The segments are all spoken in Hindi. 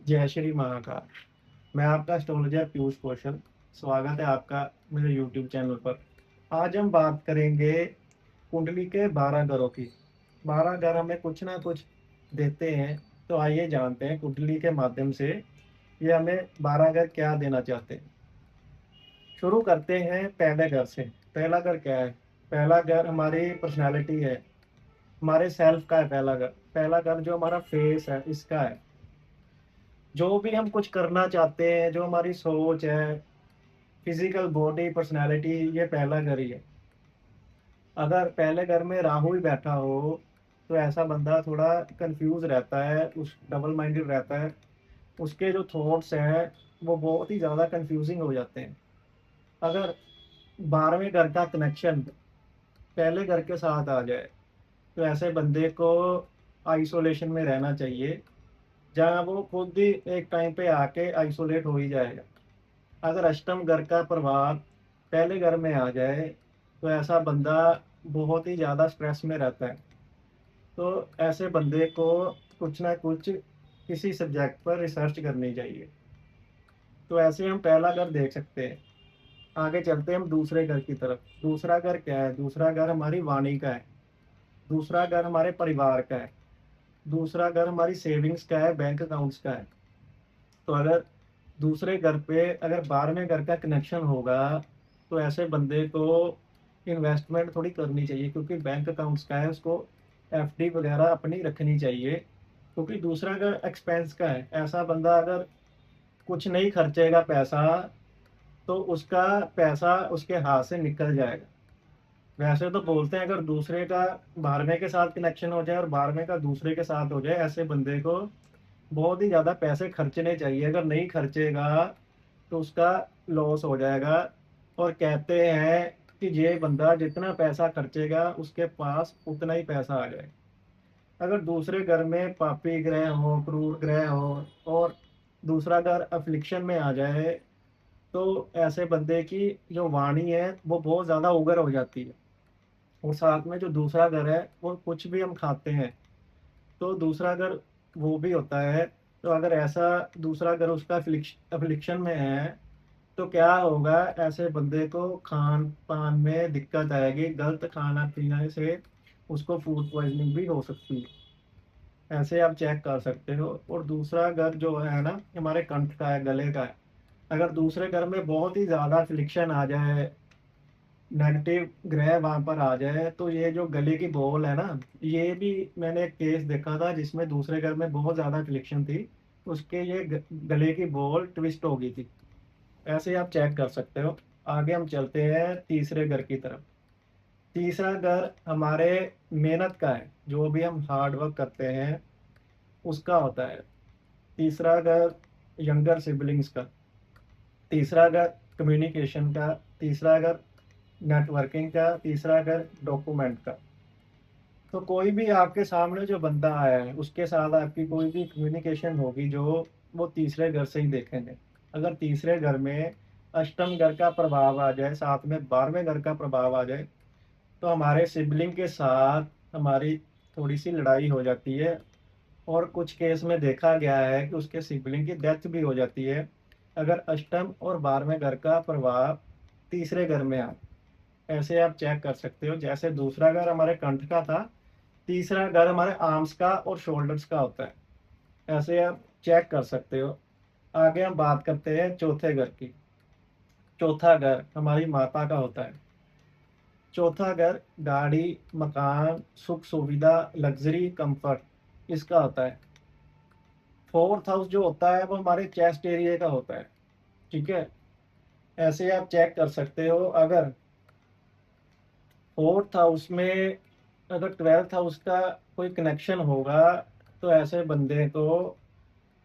जय श्री महाकाल। मैं आपका एस्ट्रोलॉजर पीयूष कौशल। स्वागत है आपका मेरे यूट्यूब चैनल पर। आज हम बात करेंगे कुंडली के 12 घरों की। 12 घर हमें कुछ ना कुछ देते हैं। तो आइए जानते हैं कुंडली के माध्यम से ये हमें 12 घर क्या देना चाहते हैं। शुरू करते हैं पहले घर से। पहला घर क्या है? पहला घर हमारी पर्सनैलिटी है, हमारे सेल्फ का है। पहला घर जो हमारा फेस है इसका है। जो भी हम कुछ करना चाहते हैं, जो हमारी सोच है, फिजिकल बॉडी, पर्सनैलिटी, ये पहला घर ही है। अगर पहले घर में राहु ही बैठा हो तो ऐसा बंदा थोड़ा कंफ्यूज रहता है, उस डबल माइंडेड रहता है। उसके जो थॉट्स हैं वो बहुत ही ज़्यादा कंफ्यूजिंग हो जाते हैं। अगर 12वें घर का कनेक्शन पहले घर के साथ आ जाए तो ऐसे बंदे को आइसोलेशन में रहना चाहिए, जहाँ वो खुद ही एक टाइम पे आके आइसोलेट हो ही जाएगा। अगर अष्टम घर का प्रभाव पहले घर में आ जाए तो ऐसा बंदा बहुत ही ज़्यादा स्ट्रेस में रहता है। तो ऐसे बंदे को कुछ ना कुछ किसी सब्जेक्ट पर रिसर्च करनी चाहिए। तो ऐसे हम पहला घर देख सकते हैं। आगे चलते हैं हम दूसरे घर की तरफ। दूसरा घर क्या है? दूसरा घर हमारी वाणी का है। दूसरा घर हमारे परिवार का है। दूसरा घर हमारी सेविंग्स का है, बैंक अकाउंट्स का है। तो अगर दूसरे घर पे अगर 12वें घर का कनेक्शन होगा तो ऐसे बंदे को इन्वेस्टमेंट थोड़ी करनी चाहिए, क्योंकि बैंक अकाउंट्स का है, उसको एफडी वगैरह अपनी रखनी चाहिए। क्योंकि दूसरा घर एक्सपेंस का है। ऐसा बंदा अगर कुछ नहीं खर्चेगा पैसा तो उसका पैसा उसके हाथ से निकल जाएगा। वैसे तो बोलते हैं अगर दूसरे का 12वें के साथ कनेक्शन हो जाए और 12वें का दूसरे के साथ हो जाए, ऐसे बंदे को बहुत ही ज़्यादा पैसे खर्चने चाहिए। अगर नहीं खर्चेगा तो उसका लॉस हो जाएगा। और कहते हैं कि ये बंदा जितना पैसा खर्चेगा उसके पास उतना ही पैसा आ जाए। अगर दूसरे घर में पापी ग्रह हो, क्रूर ग्रह हो और दूसरा घर अफ्लिक्शन में आ जाए तो ऐसे बंदे की जो वाणी है वो बहुत ज़्यादा उग्र हो जाती है। और साथ में जो दूसरा घर है वो कुछ भी हम खाते हैं तो दूसरा घर वो भी होता है। तो अगर ऐसा दूसरा घर उसका अफ्लिक्शन में है तो क्या होगा? ऐसे बंदे को खान पान में दिक्कत आएगी। गलत खाना पीने से उसको फूड पॉइजनिंग भी हो सकती है। ऐसे आप चेक कर सकते हो। और दूसरा घर जो है ना, हमारे कंठ का है, गले का है। अगर दूसरे घर में बहुत ही ज़्यादा फ्लिक्शन आ जाए, नेगेटिव ग्रह वहां पर आ जाए, तो ये जो गले की बॉल है ना, ये भी मैंने एक केस देखा था जिसमें दूसरे घर में बहुत ज़्यादा फ्लिक्शन थी। उसके ये गले की बॉल ट्विस्ट हो गई थी। ऐसे आप चेक कर सकते हो। आगे हम चलते हैं तीसरे घर की तरफ। तीसरा घर हमारे मेहनत का है, जो भी हम हार्ड वर्क करते हैं उसका होता है। तीसरा घर यंगर सिबलिंग्स का। तीसरा घर कम्युनिकेशन का। तीसरा घर नेटवर्किंग का। तीसरा घर डॉक्यूमेंट का। तो कोई भी आपके सामने जो बंदा आया है उसके साथ आपकी कोई भी कम्युनिकेशन होगी जो वो तीसरे घर से ही देखेंगे। अगर तीसरे घर में अष्टम घर का प्रभाव आ जाए, साथ में 12वें घर का प्रभाव आ जाए, तो हमारे सिबलिंग के साथ हमारी थोड़ी सी लड़ाई हो जाती है। और कुछ केस में देखा गया है कि उसके सिबलिंग की डेथ भी हो जाती है अगर अष्टम और 12वें घर का प्रभाव तीसरे घर में आ। ऐसे आप चेक कर सकते हो। जैसे दूसरा घर हमारे कंठ का था, तीसरा घर हमारे आर्म्स का और शोल्डर्स का होता है। ऐसे आप चेक कर सकते हो। आगे हम बात करते हैं चौथे घर की। चौथा घर हमारी माता का होता है। चौथा घर गाड़ी, मकान, सुख सुविधा, लग्जरी, कंफर्ट, इसका होता है। फोर्थ हाउस जो होता है वो हमारे चेस्ट एरिया का होता है। ठीक है। ऐसे आप चेक कर सकते हो। अगर फोर्थ हाउस में अगर 12th हाउस का कोई कनेक्शन होगा तो ऐसे बंदे को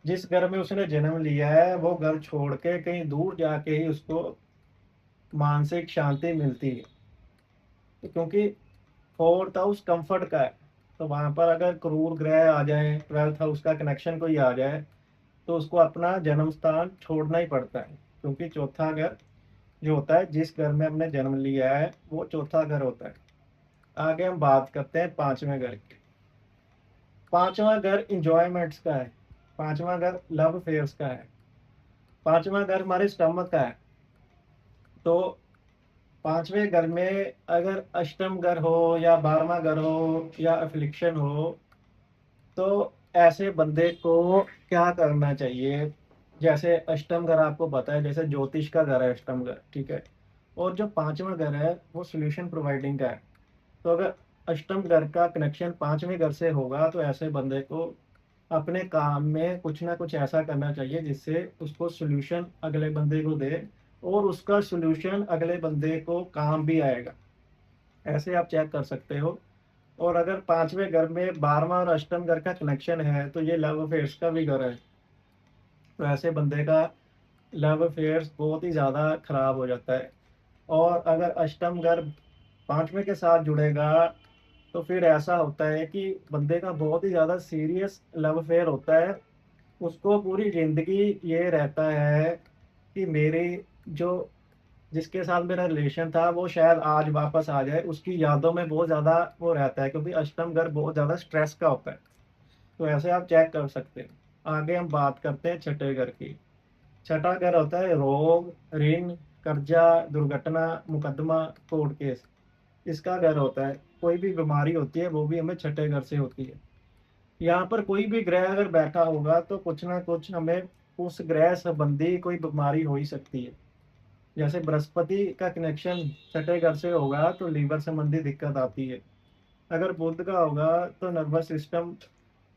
जिस घर में उसने जन्म लिया है वो घर छोड़ के कहीं दूर जाके ही उसको मानसिक शांति मिलती है। तो क्योंकि फोर्थ हाउस कंफर्ट का है, तो वहां पर अगर क्रूर ग्रह आ जाए, 12th हाउस का कनेक्शन कोई आ जाए, तो उसको अपना जन्म स्थान छोड़ना ही पड़ता है। क्योंकि चौथा घर जो होता है, जिस घर में हमने जन्म लिया है वो चौथा घर होता है। आगे हम बात करते हैं पांचवें घर की। पांचवा घर इंजॉयमेंट्स का है। पांचवा घर लव फेयर्स का है। पांचवा घर हमारे स्टमक का है। तो पांचवें घर में अगर अष्टम घर हो या बारहवां घर हो या अफ्लिक्शन हो, तो ऐसे बंदे को क्या करना चाहिए। जैसे अष्टम घर आपको पता है, जैसे ज्योतिष का घर है अष्टम घर, ठीक है। और जो पांचवा घर है वो सोल्यूशन प्रोवाइडिंग का है। तो अगर अष्टम घर का कनेक्शन पांचवें घर से होगा तो ऐसे बंदे को अपने काम में कुछ ना कुछ ऐसा करना चाहिए जिससे उसको सोल्यूशन अगले बंदे को दे, और उसका सोल्यूशन अगले बंदे को काम भी आएगा। ऐसे आप चेक कर सकते हो। और अगर पांचवें घर में बारहवां और अष्टम घर का कनेक्शन है तो ये लव अफेयर्स का भी घर है। तो ऐसे बंदे का लव अफेयर्स बहुत ही ज़्यादा खराब हो जाता है। और अगर अष्टम घर पांचवें के साथ जुड़ेगा तो फिर ऐसा होता है कि बंदे का बहुत ही ज़्यादा सीरियस लव अफेयर होता है। उसको पूरी ज़िंदगी ये रहता है कि मेरी जो जिसके साथ मेरा रिलेशन था वो शायद आज वापस आ जाए, उसकी यादों में बहुत ज़्यादा वो रहता है, क्योंकि अष्टम घर बहुत ज़्यादा स्ट्रेस का होता है। तो ऐसे आप चेक कर सकते हैं। आगे हम बात करते हैं छठे घर की। छठा घर होता है रोग, ऋण, कर्जा, दुर्घटना, मुकदमा, कोर्ट केस। इसका घर होता है कोई भी बीमारी होती है वो भी हमें छठे घर से होती है। यहाँ पर कोई भी ग्रह अगर बैठा होगा तो कुछ ना कुछ हमें उस ग्रह संबंधी कोई बीमारी हो ही सकती है। जैसे बृहस्पति का कनेक्शन छठे घर से होगा तो लीवर संबंधी दिक्कत आती है। अगर बुध का होगा तो नर्वस सिस्टम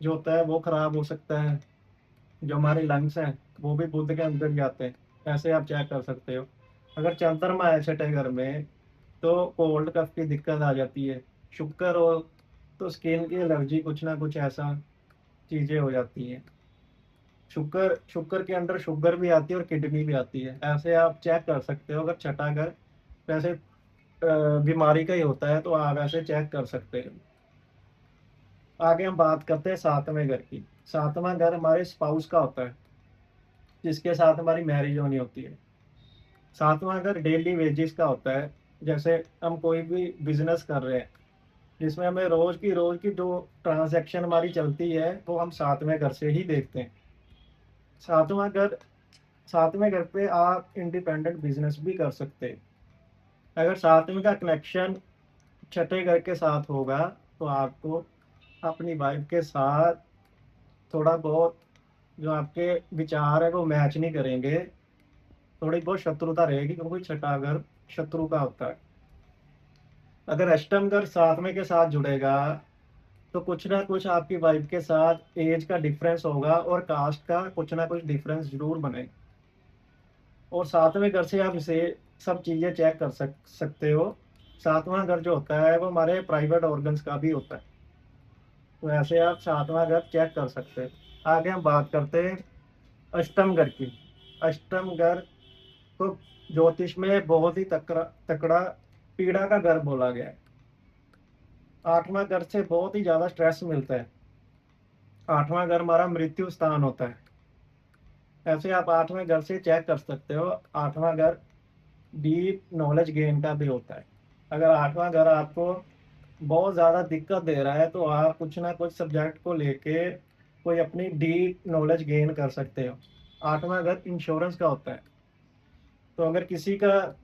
जो होता है वो खराब हो सकता है। जो हमारे लंग्स हैं वो भी बुध के अंदर ही आते हैं। ऐसे आप चेक कर सकते हो। अगर चंद्रमा है छठे घर में तो कोल्ड कफ की दिक्कत आ जाती है। शुक्र हो तो स्किन की एलर्जी, कुछ ना कुछ ऐसा चीजें हो जाती हैं। शुक्र शुक्र के अंदर शुगर भी आती है और किडनी भी आती है। ऐसे आप चेक कर सकते हो। अगर छठा घर वैसे बीमारी का ही होता है तो आप ऐसे चेक कर सकते हो। आगे हम बात करते हैं सातवें घर की। सातवां घर हमारे स्पाउस का होता है, जिसके साथ हमारी मैरिज होनी होती है। सातवां घर डेली वेजेस का होता है। जैसे हम कोई भी बिजनेस कर रहे हैं जिसमें हमें रोज की जो ट्रांजैक्शन हमारी चलती है वो हम सातवें घर से ही देखते हैं। सातवां घर सातवें घर पे आप इंडिपेंडेंट बिजनेस भी कर सकते हैं। अगर सातवें का कनेक्शन छठे घर के साथ होगा तो आपको अपनी वाइफ के साथ थोड़ा बहुत जो आपके विचार है वो मैच नहीं करेंगे। थोड़ी बहुत शत्रुता रहेगी क्योंकि छठा घर शत्रु का होता है। अगर अष्टम घर सातवें के साथ जुड़ेगा तो कुछ ना कुछ आपकी वाइफ के साथ एज का डिफरेंस होगा और कास्ट का कुछ ना कुछ डिफरेंस जरूर बनेगा। और सातवें घर से आप इसे सब चीज़ें चेक कर सकते हो। सातवां घर जो होता है वो हमारे प्राइवेट ऑर्गन्स का भी होता है। तो ऐसे आप सातवां घर चेक कर सकते हैं। आगे हम बात करते हैं अष्टम घर की। अष्टम घर को ज्योतिष में बहुत ही तकड़ा तकड़ा पीड़ा का घर बोला गया है। आठवां घर से बहुत ही ज्यादा स्ट्रेस मिलता है। आठवां घर हमारा मृत्यु स्थान होता है। ऐसे आप आठवें घर से चेक कर सकते हो। आठवां घर डीप नॉलेज गेन का भी होता है। अगर आठवां घर आपको बहुत ज़्यादा दिक्कत दे रहा है तो आप कुछ ना कुछ सब्जेक्ट को लेके कोई अपनी डीप नॉलेज गेन कर सकते हो। आठवां घर इंश्योरेंस का होता है। तो अगर किसी का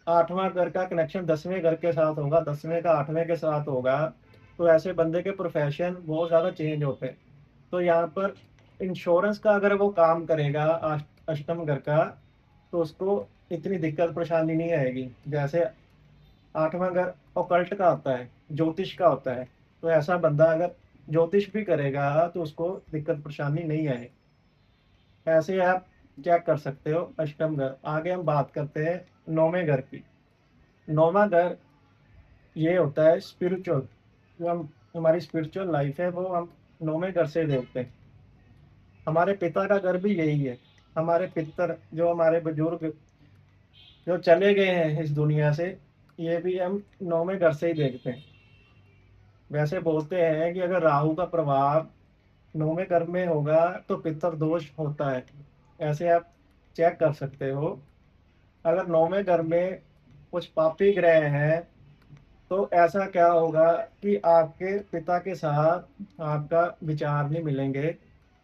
आठवां घर का कनेक्शन दसवें घर के साथ होगा, दसवें का आठवें के साथ होगा, तो ऐसे बंदे के प्रोफेशन बहुत ज़्यादा चेंज होते हैं। तो यहाँ पर इंश्योरेंस का अगर वो काम करेगा अष्टम घर का, तो उसको इतनी दिक्कत परेशानी नहीं आएगी। जैसे आठवां घर ओकल्ट का होता है, ज्योतिष का होता है। तो ऐसा बंदा अगर ज्योतिष भी करेगा तो उसको दिक्कत परेशानी नहीं आएगी। ऐसे आप चेक कर सकते हो अष्टम घर। आगे हम बात करते हैं नौवें घर की। नौवां घर ये होता है स्पिरिचुअल। जो हम हमारी स्पिरिचुअल लाइफ है वो हम नौवें घर से देखते हैं। हमारे पिता का घर भी यही है। हमारे पितर जो हमारे बुजुर्ग जो चले गए हैं इस दुनिया से, ये भी हम नौवें घर से ही देखते हैं। वैसे बोलते हैं कि अगर राहु का प्रभाव नौवें घर में होगा तो पितर दोष होता है। ऐसे आप चेक कर सकते हो। अगर नौवें घर में कुछ पापी ग्रह हैं तो ऐसा क्या होगा कि आपके पिता के साथ आपका विचार नहीं मिलेंगे।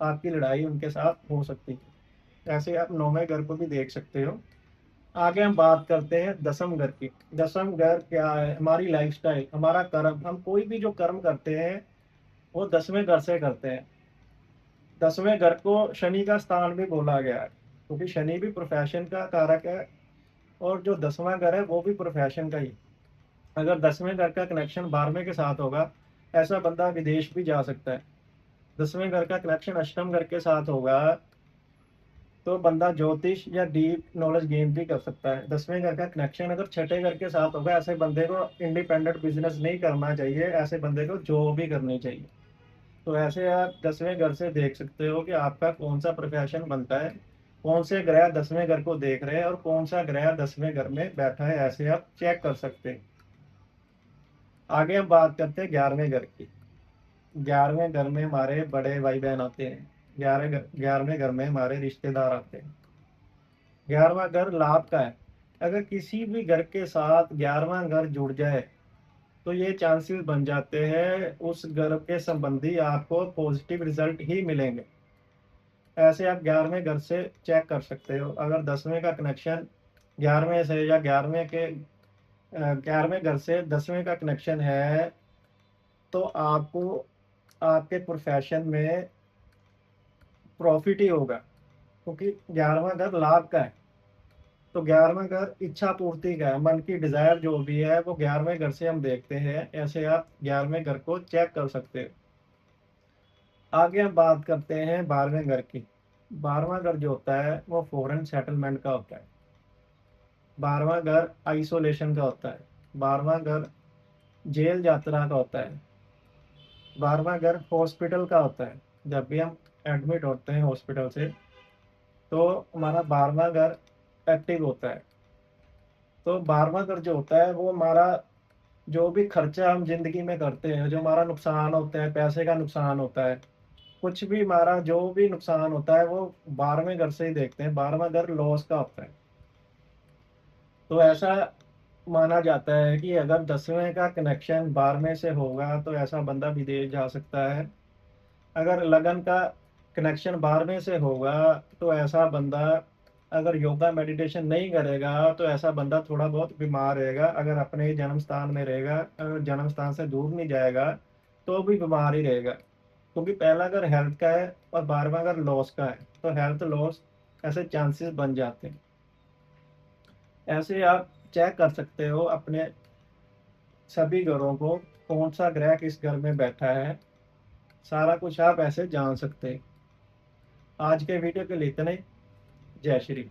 आपकी लड़ाई उनके साथ हो सकती है। ऐसे आप नौवें घर को भी देख सकते हो। आगे हम बात करते हैं दसम घर की। दसम घर क्या है? हमारी लाइफस्टाइल, हमारा कर्म। हम कोई भी जो कर्म करते हैं वो 10वें घर से करते हैं। 10वें घर को शनि का स्थान भी बोला गया है, क्योंकि शनि भी प्रोफेशन का कारक है, और जो 10वां घर है वो भी प्रोफेशन का ही। अगर 10वें घर का कनेक्शन 12वें के साथ होगा, ऐसा बंदा विदेश भी जा सकता है। 10वें घर का कनेक्शन अष्टम घर के साथ होगा तो बंदा ज्योतिष या डीप नॉलेज गेन भी कर सकता है। 10वें घर का कनेक्शन अगर छठे घर के साथ होगा, ऐसे बंदे को इंडिपेंडेंट बिजनेस नहीं करना चाहिए, ऐसे बंदे को जॉब भी करनी चाहिए। तो ऐसे आप 10वें घर से देख सकते हो कि आपका कौन सा प्रोफेशन बनता है, कौन से ग्रह 10वें घर को देख रहे हैं और कौन सा ग्रह 10वें घर में बैठा है, ऐसे आप चेक कर सकते हैं। आगे हम बात करते हैं 11वें घर की। 11वें घर में हमारे बड़े भाई बहन आते हैं। 11वें घर में हमारे रिश्तेदार आते हैं। 11वां घर लाभ का है। अगर किसी भी घर के साथ 11वां घर जुड़ जाए तो ये चांसेस बन जाते हैं उस घर के संबंधी आपको पॉजिटिव रिजल्ट ही मिलेंगे। ऐसे आप 11वें घर से चेक कर सकते हो। अगर 10वें का कनेक्शन 11वें से या 11वें घर से 10वें का कनेक्शन है तो आपको आपके प्रोफेशन में प्रॉफिट ही होगा, क्योंकि 11वां घर लाभ का है। तो 11वां घर इच्छा पूर्ति का है, मन की डिजायर जो भी है वो 11वें घर से हम देखते हैं। ऐसे आप 11वें घर को चेक कर सकते हो। आगे हम बात करते हैं 12वें घर की। 12वां घर जो होता है वो फॉरेन सेटलमेंट का होता है। 12वां घर आइसोलेशन का होता है। 12वां घर जेल यात्रा का होता है। 12वां घर हॉस्पिटल का होता है। जब भी हम एडमिट होते हैं हॉस्पिटल से तो हमारा 12वां घर एक्टिव होता है। तो 12वां घर जो होता है वो हमारा जो भी खर्चा हम जिंदगी में करते हैं, जो हमारा नुकसान होता है, पैसे का नुकसान होता है, कुछ भी हमारा जो भी नुकसान होता है वो 12वें घर से ही देखते हैं। 12वां घर लॉस का होता है। तो ऐसा माना जाता है कि अगर 10वें का कनेक्शन 12वें से होगा तो ऐसा बंदा विदेश जा सकता है। अगर लगन का कनेक्शन 12वें से होगा तो ऐसा बंदा अगर योगा मेडिटेशन नहीं करेगा तो ऐसा बंदा थोड़ा बहुत बीमार रहेगा। अगर अपने ही जन्म स्थान में रहेगा, अगर जन्म स्थान से दूर नहीं जाएगा तो भी बीमार ही रहेगा, क्योंकि पहला अगर हेल्थ का है और 12वां अगर लॉस का है तो हेल्थ लॉस ऐसे चांसेस बन जाते हैं। ऐसे आप चेक कर सकते हो अपने सभी घरों को, कौन सा ग्रह किस घर में बैठा है, सारा कुछ आप ऐसे जान सकते हैं। आज के वीडियो के लिए इतना ही। जय श्री।